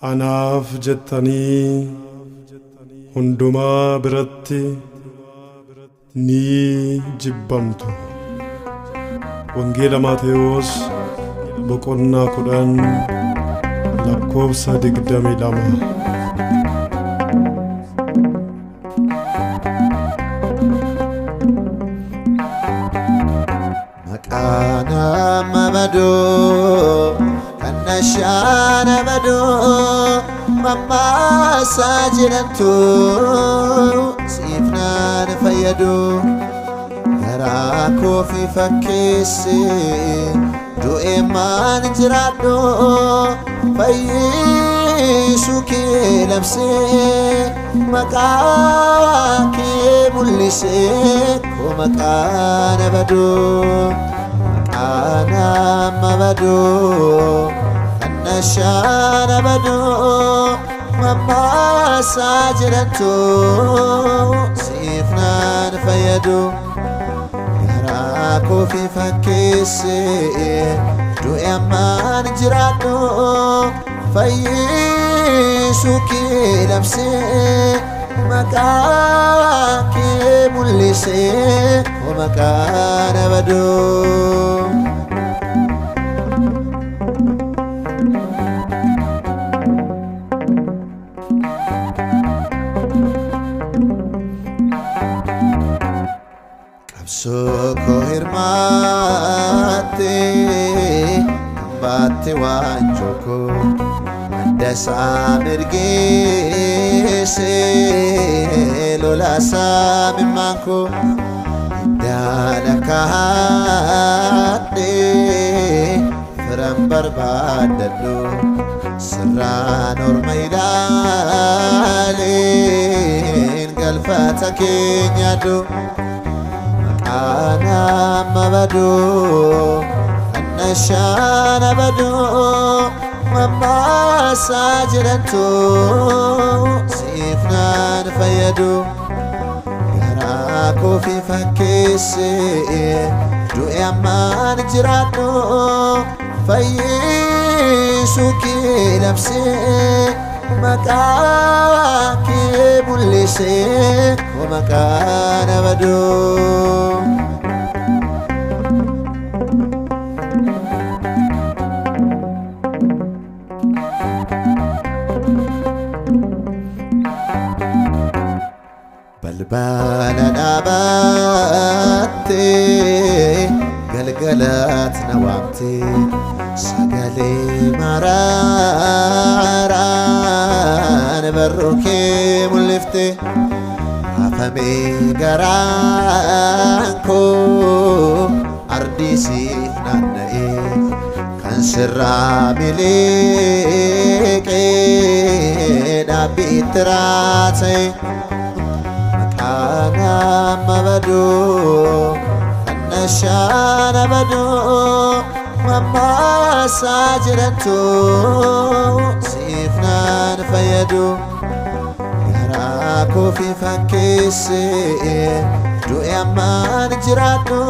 Anaaf jettanii hundumaa biratti ni jibbamtu. Wangeela Maatewos boqonnaa 10 lakkoofsa 22. Makana mabado kanashana bado mama sajirantu sifnan fayadu gara kofi fakisi du'e man jirado fayyisu ke labse makake mulise ko makana bado makana mabado kanashana bado mama sajirantu sifnan fayadu kofi fakisi du'e man jirado fayyisu ke labse makake mulise ko makana bado Soko hirmate bate wanjoko desa mergese lola samimanko dala kahade fram barbadado sirran ormailale galfata kenyado Ana mabado kanashana bado mama sajirantu sifnan fayadu gara kofi fakisi du'e man jirado fayyisu ke labse makake mulise ko makana bado balbala dhaabate galgalat nawamte sagale mararan barroke mulifte afame garanko ardisif nannae kan sirra mileke dhabitrate Makana mabado kanashana bado mama sajirantu sifnan fayadu gara kofi fakisi du'e man jirado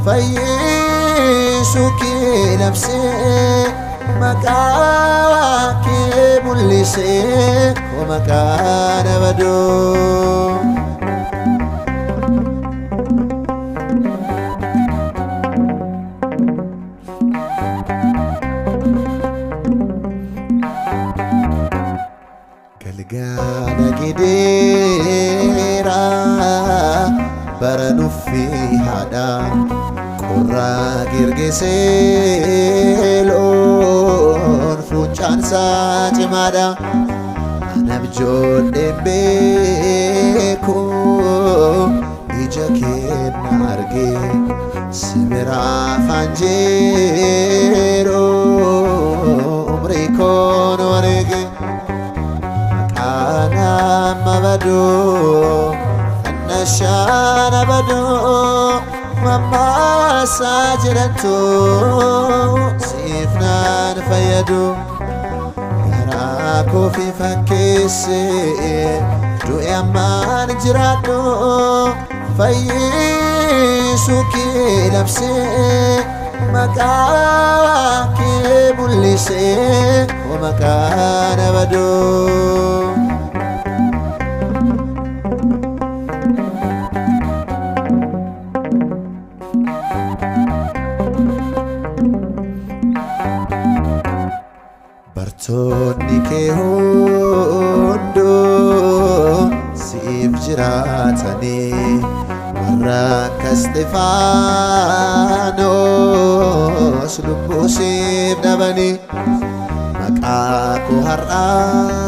fayyisu ke labse makake mulise ko makana bado galgala gidera baranufi hada qurra girgiselon fuchan satimada anabjode beko ijake narge simera fanjero umri kono rege Ana mabado kanashana bado mama sajirantu sifnan fayadu gara kofi fakisi du'e man jirado fayyisu ke labse maqaa kee mul'isee maqaa na baduu. Bartoonni kee hunduu siif jiraatanii warra akka Isxifaanos lubbuu siif dhabanii maqaa koo har'aatiif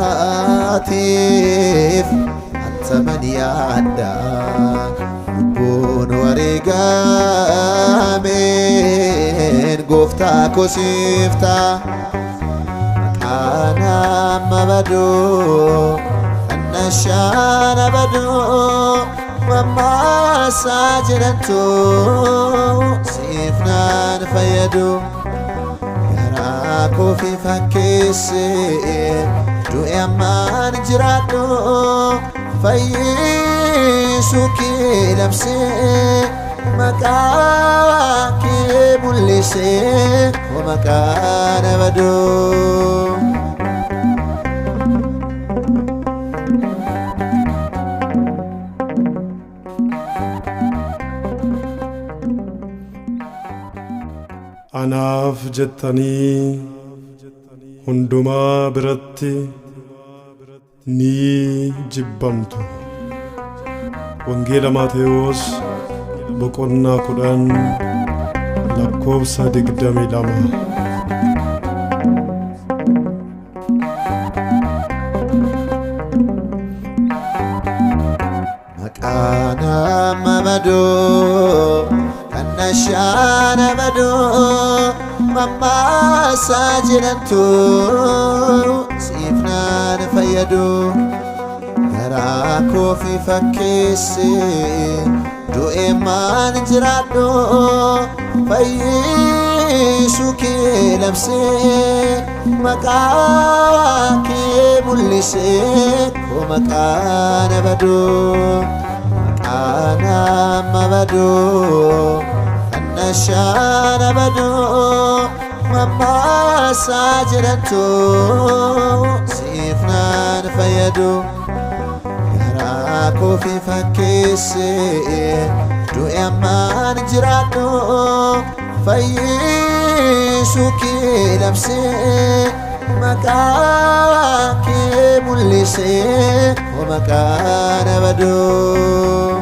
hantaman yaadda lubbuun wareegameen gooftaa koo siif ta'a. Nama baduu annashaana baduu mammaasaa jedhantu siif naan fayyadu garaa koo fi fakkeessee du'e ammaan jiraadhu fayyisuu kee labsee maqaa kee mul'isee maqaa na baduu. Anaaf jettanii hundumaa biratti ni jibbamtu. Wangeela Maatewos boqonnaa 10 lakkoofsa 22. Maqaa nama baduu annashaana baduu mammaasaa jedhantu siif naan fayyadu garaa koo fi fakkeessee du'e ammaan jiraadhu fayyisuu kee labsee maqaa kee mul'isee maqaa na baduu. Maqaa nama baduu annashaana baduu mammaasaa jedhantu siif naan fayyadu garaa koo fi fakkeessee du'e ammaan jiraadhu fayyisuu kee labsee maqaa kee mul'isee maqaa na baduu.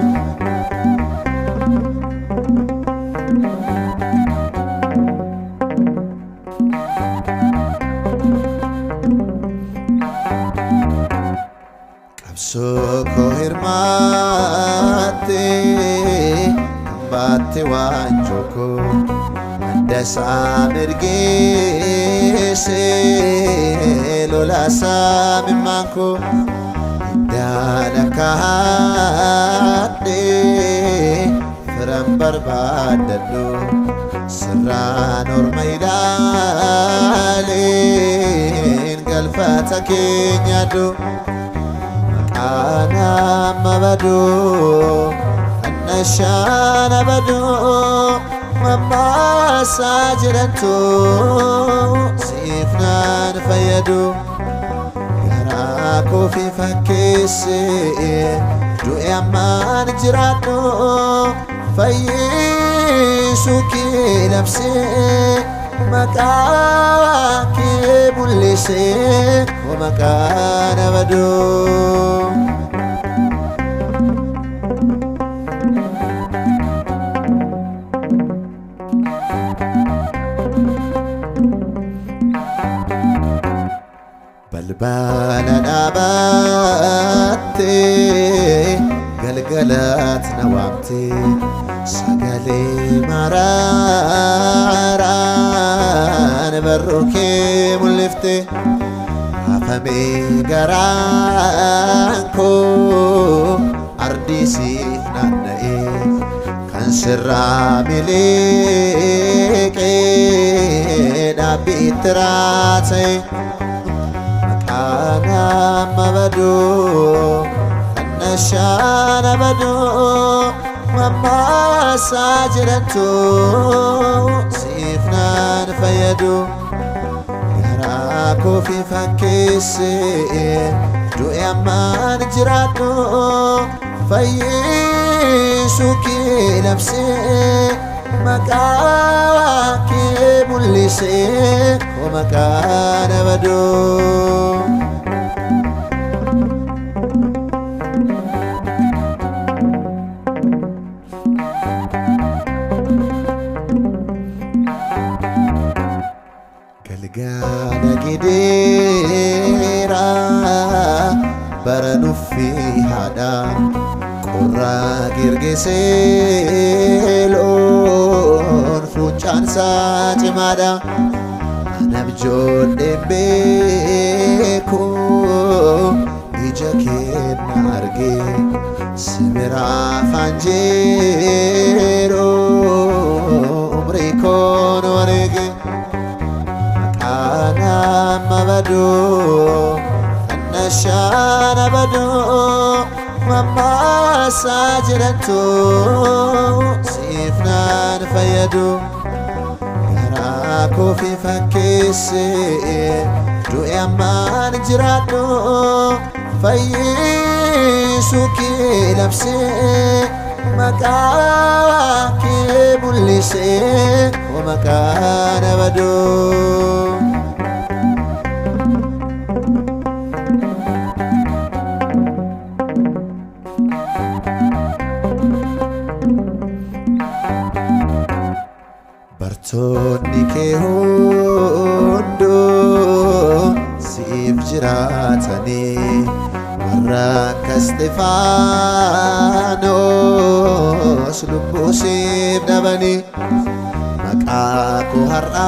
Qabsoo koo hirmaattee baatte waanjoo koo adda isaa mirgeessee lolaasaa mimmaan koo daala kaadhee firan barbaadadhu sirraan orma ilaaleen galfata keenyaadhu. Maqaa nama baduu annashaana baduu mammaasaa jedhantu siif naan fayyadu garaa koo fi fakkeessee du'e ammaan jiraadhu fayyisuu kee labsee maqaa kee mul'isee maqaa na baduu. Balbala dhaabattee galgalaat na waamtee sagalee maraaraan barruu kee mul'iftee hafamee garaan koo ardii siif naanna'ee kan sirraa miliqee dhaabbiitti raata'e. Maqaa nama baduu annashaana baduu mammaasaa jedhantu siif sifnaan fayyadu garaa koo fi fakkeesse du'e ammaan jiraadhu fayyisuu kee labsee maqaa kee mul'isee koo maqaa na baduu. Galgala gideera bara nuffi haadha qorraa girgisee loon fuuncaan isaa cimaadha anab ijoolleen beeku ija keenna argee si biraa fanjeeroo umrii koon wareege nama badu annashaana badu mamma sajirantu sifnaan fayyadu garaa koo fi fakkeesse du'e ammaan jiraadhu fayyisuu kee labsee maqaa kee mul'isee koo maqaa na baduu. Bartoonni kee hunduu siif jiraatanii warra akka Isxifaanos lubbuu siif dhabanii maqaa koo har'aatiif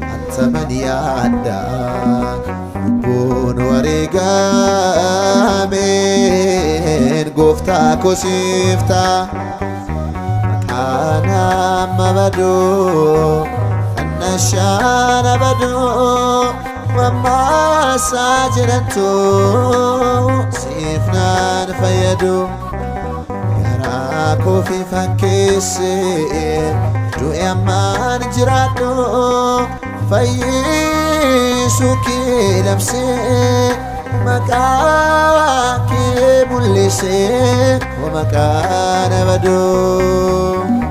hantaman yaadda lubbuun wareegameen gooftaa koo siif ta'a. Nama badu annashaana badu mamma sajirantu sifnaan fayyadu garaa koo fi fakkeesse du'e ammaan jiraadhu fayyisuu kee labsee maqaa kee mul'isee koo maqaa na baduu.